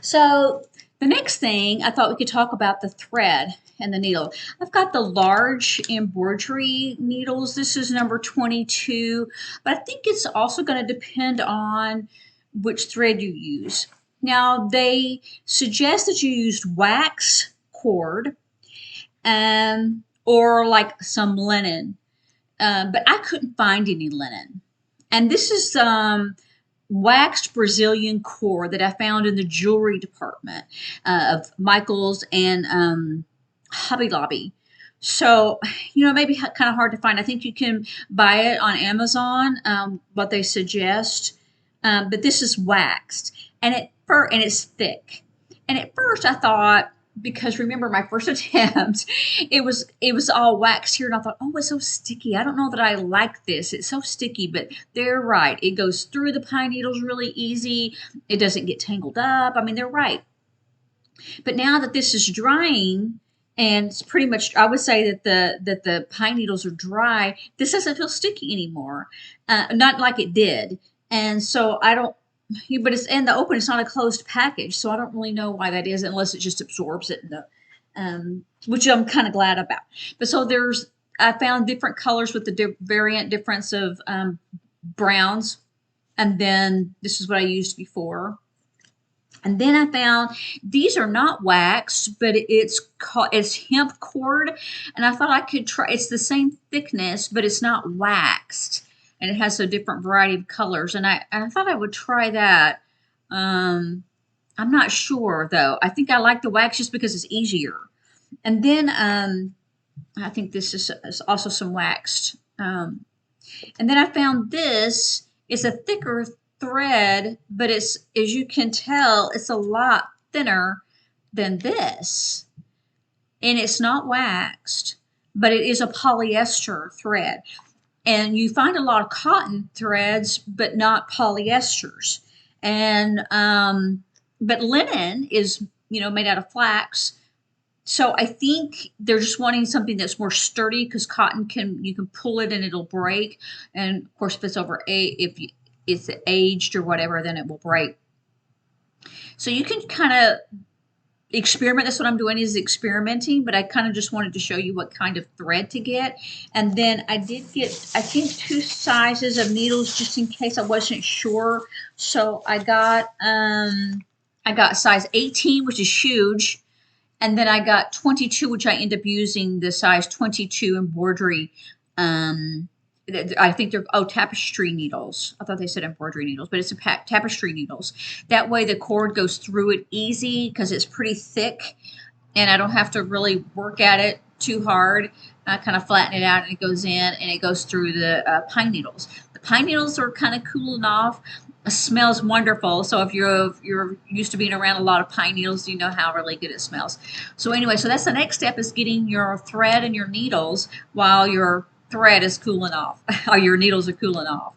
So the next thing I thought we could talk about the thread and the needle. I've got the large embroidery needles. This is number 22, but I think it's also going to depend on which thread you use. Now they suggest that you use wax cord or like some linen, but I couldn't find any linen. And this is waxed Brazilian cord that I found in the jewelry department of Michael's and Hobby Lobby. So, maybe kind of hard to find. I think you can buy it on Amazon, what they suggest. But this is waxed, and it's thick. And at first, I thought, because remember my first attempt, it was all waxed here, and I thought, oh, it's so sticky. I don't know that I like this. It's so sticky, but they're right. It goes through the pine needles really easy. It doesn't get tangled up. I mean, they're right. But now that this is drying, and it's pretty much, I would say that the pine needles are dry, this doesn't feel sticky anymore. Not like it did. And so I don't, but it's in the open, it's not a closed package, so I don't really know why that is unless it just absorbs it, which I'm kind of glad about. But so I found different colors with the variant difference of browns, and then this is what I used before. And then I found these are not waxed, but it's hemp cord, and I thought I could try. It's the same thickness, but it's not waxed, and it has a different variety of colors. And I thought I would try that. I'm not sure though. I think I like the wax just because it's easier. And then I think this is also some waxed. And then I found this is a thicker thread, but it's, as you can tell, it's a lot thinner than this. And it's not waxed, but it is a polyester thread. And you find a lot of cotton threads, but not polyesters. And but linen is, made out of flax. So I think they're just wanting something that's more sturdy, because cotton you can pull it and it'll break. And of course, if it's aged or whatever, then it will break. So you can kind of experiment. That's what I'm doing, is experimenting, but I kind of just wanted to show you what kind of thread to get. And then I did get, I think, 2 sizes of needles just in case I wasn't sure. So I got size 18, which is huge. And then I got 22, which I end up using the size 22 embroidery. I think they're, tapestry needles. I thought they said embroidery needles, but it's tapestry needles. That way the cord goes through it easy because it's pretty thick, and I don't have to really work at it too hard. I kind of flatten it out, and it goes in, and it goes through the pine needles. The pine needles are kind of cooling off. It smells wonderful. So if you're used to being around a lot of pine needles, you know how really good it smells. So anyway, so that's the next step, is getting your thread and your needles while your thread is cooling off, or your needles are cooling off.